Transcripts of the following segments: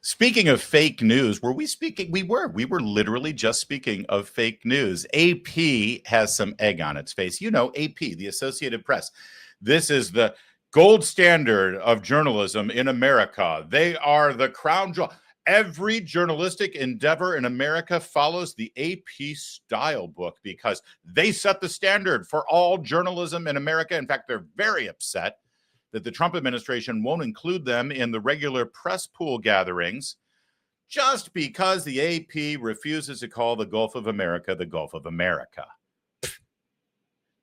Speaking of fake news, were we speaking? We were literally just speaking of fake news. AP has some egg on its face. You know, AP, the Associated Press. This is the gold standard of journalism in America. They are the crown jewel. Every journalistic endeavor in America follows the AP style book because they set the standard for all journalism in America. In fact, they're very upset that the Trump administration won't include them in the regular press pool gatherings just because the AP refuses to call the Gulf of America the Gulf of America.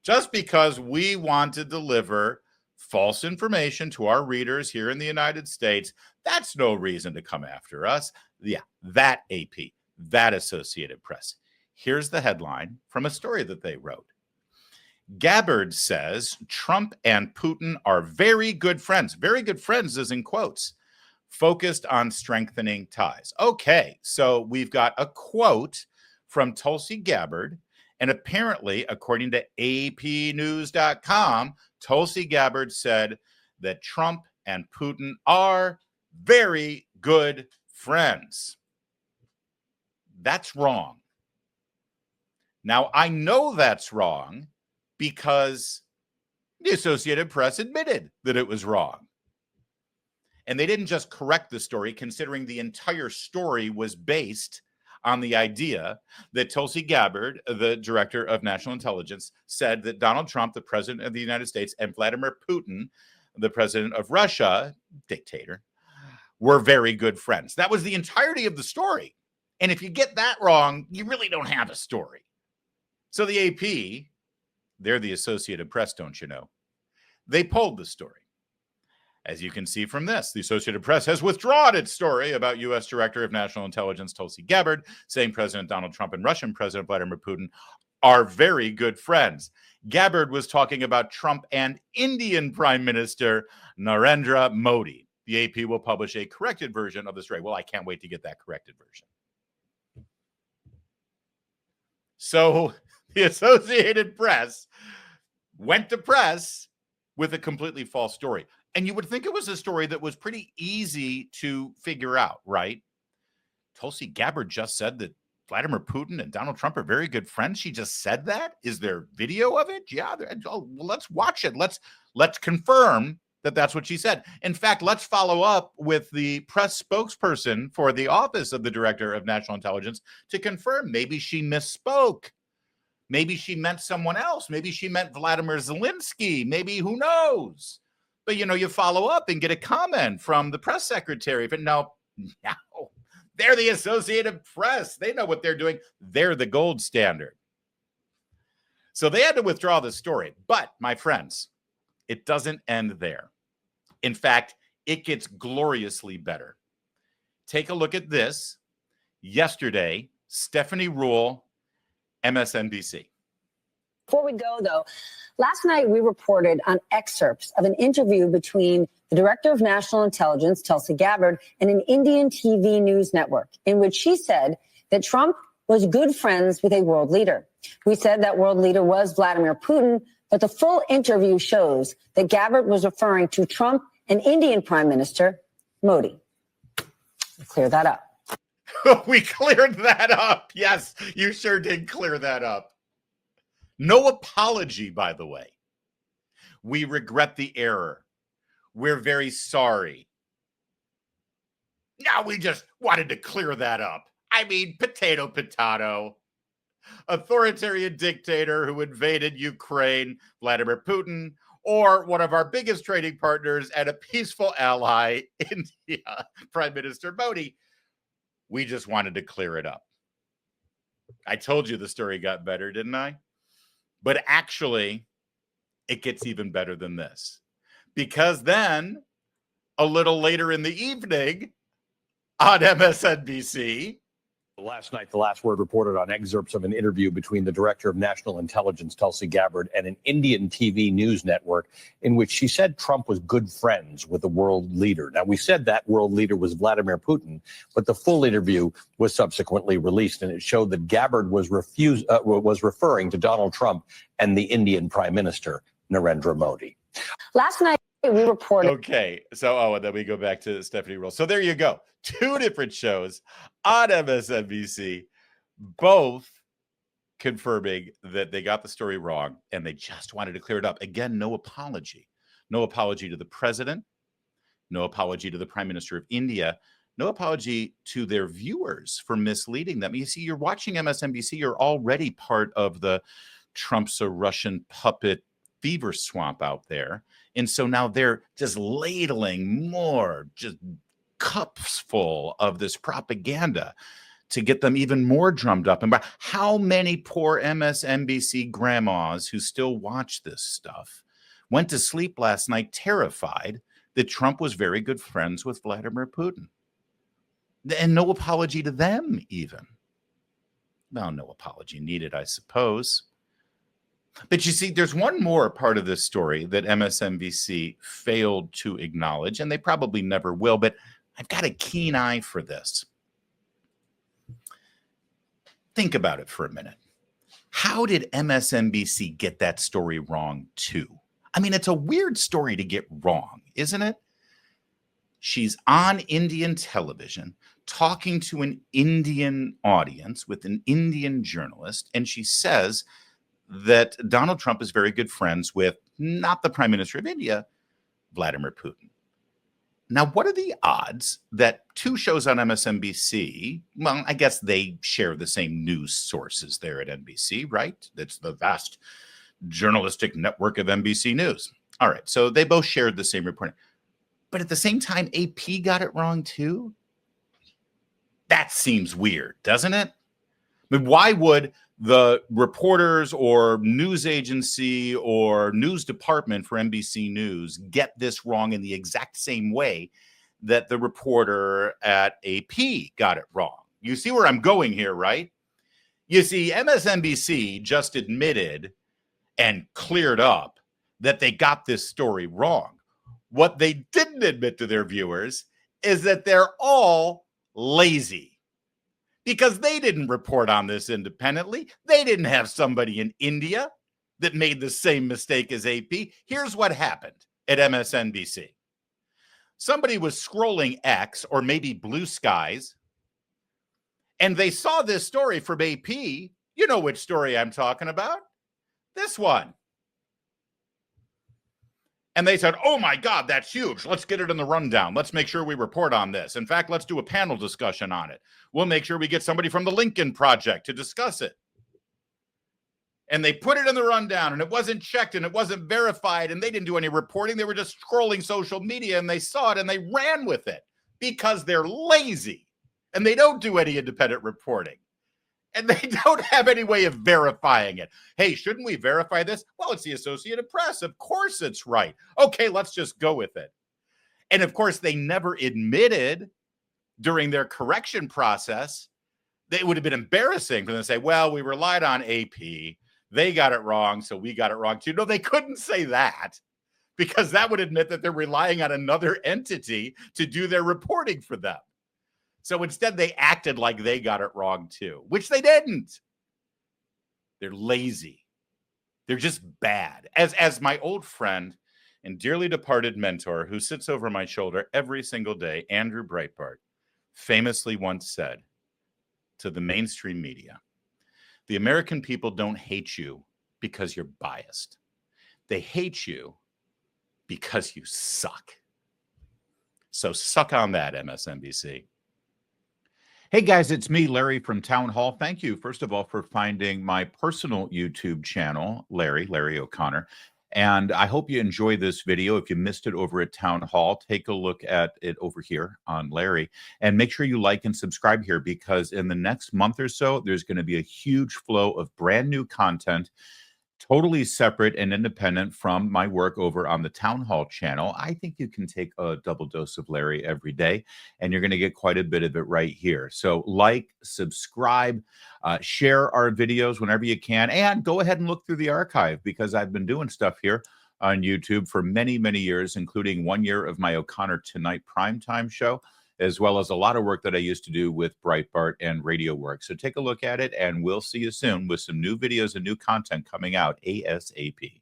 Just because we want to deliver false information to our readers here in the United States, that's no reason to come after us. Yeah, that AP, that Associated Press. Here's the headline from a story that they wrote. Gabbard says Trump and Putin are very good friends. Very good friends is in quotes, focused on strengthening ties. Okay, so we've got a quote from Tulsi Gabbard. And apparently, according to APnews.com, Tulsi Gabbard said that Trump and Putin are very good friends. That's wrong. Now, I know that's wrong because the Associated Press admitted that it was wrong. And they didn't just correct the story, considering the entire story was based on the idea that Tulsi Gabbard, the director of national intelligence, said that Donald Trump, the president of the United States, and Vladimir Putin, the president of Russia, dictator, were very good friends. That was the entirety of the story. And if you get that wrong, you really don't have a story. So the AP, they're the Associated Press, don't you know? They pulled the story. As you can see from this, the Associated Press has withdrawn its story about U.S. Director of National Intelligence Tulsi Gabbard, saying President Donald Trump and Russian President Vladimir Putin are very good friends. Gabbard was talking about Trump and Indian Prime Minister Narendra Modi. The AP will publish a corrected version of the story. Well, I can't wait to get that corrected version. So the Associated Press went to press with a completely false story. And you would think it was a story that was pretty easy to figure out, right? Tulsi Gabbard just said that Vladimir Putin and Donald Trump are very good friends. She just said that. Is there video of it? Yeah. Well, let's watch it. Let's confirm that that's what she said. In fact, let's follow up with the press spokesperson for the Office of the Director of National Intelligence to confirm maybe she misspoke. Maybe she meant someone else. Maybe she meant Vladimir Zelensky. Maybe, who knows? But, you know, you follow up and get a comment from the press secretary. But no, they're the Associated Press. They know what they're doing. They're the gold standard. So they had to withdraw the story. But, my friends, it doesn't end there. In fact, it gets gloriously better. Take a look at this. Yesterday, Stephanie Ruhle, MSNBC. Before we go, though, last night we reported on excerpts of an interview between the Director of National Intelligence, Tulsi Gabbard, and an Indian TV news network, in which she said that Trump was good friends with a world leader. We said that world leader was Vladimir Putin, but the full interview shows that Gabbard was referring to Trump and Indian Prime Minister Modi. Clear that up. We cleared that up. Yes, you sure did clear that up. No apology, by the way. We regret the error. We're very sorry. Now we just wanted to clear that up. I mean, potato, potato. Authoritarian dictator who invaded Ukraine, Vladimir Putin, or one of our biggest trading partners and a peaceful ally, India, Prime Minister Modi. We just wanted to clear it up. I told you the story got better, didn't I? But actually, it gets even better than this. Because then, a little later in the evening, on MSNBC, last night, The Last Word reported on excerpts of an interview between the Director of National Intelligence, Tulsi Gabbard, and an Indian TV news network in which she said Trump was good friends with a world leader. Now, we said that world leader was Vladimir Putin, but the full interview was subsequently released, and it showed that Gabbard was referring to Donald Trump and the Indian Prime Minister, Narendra Modi. Last night, we reported. Okay. So, and then we go back to Stephanie Ruhle. So there you go. 2 different shows on MSNBC, both confirming that they got the story wrong and they just wanted to clear it up. Again, no apology. No apology to the president. No apology to the Prime Minister of India. No apology to their viewers for misleading them. You see, you're watching MSNBC. You're already part of the Trump's a Russian puppet fever swamp out there. And so now they're just ladling more, just cups full of this propaganda to get them even more drummed up. And how many poor MSNBC grandmas who still watch this stuff went to sleep last night terrified that Trump was very good friends with Vladimir Putin? And no apology to them even. Well, no apology needed, I suppose. But you see, there's one more part of this story that MSNBC failed to acknowledge, and they probably never will, but I've got a keen eye for this. Think about it for a minute. How did MSNBC get that story wrong too? I mean, it's a weird story to get wrong, isn't it? She's on Indian television talking to an Indian audience with an Indian journalist, and she says that Donald Trump is very good friends with not the Prime Minister of India, Vladimir Putin. Now, what are the odds that 2 shows on MSNBC, well, I guess they share the same news sources there at NBC, right? It's the vast journalistic network of NBC News. All right, so they both shared the same reporting. But at the same time, AP got it wrong too? That seems weird, doesn't it? I mean, why would the reporters or news agency or news department for NBC News get this wrong in the exact same way that the reporter at AP got it wrong? You see where I'm going here, right? You see, MSNBC just admitted and cleared up that they got this story wrong. What they didn't admit to their viewers is that they're all lazy. Because they didn't report on this independently. They didn't have somebody in India that made the same mistake as AP. Here's what happened at MSNBC. Somebody was scrolling X or maybe Blue Skies, and they saw this story from AP. You know which story I'm talking about. This one. And they said, oh my God, that's huge. Let's get it in the rundown. Let's make sure we report on this. In fact, let's do a panel discussion on it. We'll make sure we get somebody from the Lincoln Project to discuss it. And they put it in the rundown, and it wasn't checked, and it wasn't verified, and they didn't do any reporting. They were just scrolling social media, and they saw it, and they ran with it because they're lazy, and they don't do any independent reporting. And they don't have any way of verifying it. Hey, shouldn't we verify this? Well, it's the Associated Press. Of course it's right. Okay, let's just go with it. And of course, they never admitted during their correction process. It would have been embarrassing for them to say, well, we relied on AP. They got it wrong, so we got it wrong too. No, they couldn't say that because that would admit that they're relying on another entity to do their reporting for them. So instead, they acted like they got it wrong too, which they didn't. They're lazy. They're just bad. As my old friend and dearly departed mentor who sits over my shoulder every single day, Andrew Breitbart, famously once said to the mainstream media, the American people don't hate you because you're biased. They hate you because you suck. So suck on that, MSNBC. Hey guys, it's me, Larry from Town Hall. Thank you, first of all, for finding my personal YouTube channel, Larry O'Connor. And I hope you enjoy this video. If you missed it over at Town Hall, take a look at it over here on Larry. And make sure you like and subscribe here because in the next month or so, there's going to be a huge flow of brand new content, totally separate and independent from my work over on the Town Hall channel. I think you can take a double dose of Larry every day, and you're going to get quite a bit of it right here. So like, subscribe, share our videos whenever you can, and go ahead and look through the archive because I've been doing stuff here on YouTube for many, many years, including 1 year of my O'Connor Tonight primetime show, as well as a lot of work that I used to do with Breitbart and radio work. So take a look at it, and we'll see you soon with some new videos and new content coming out ASAP.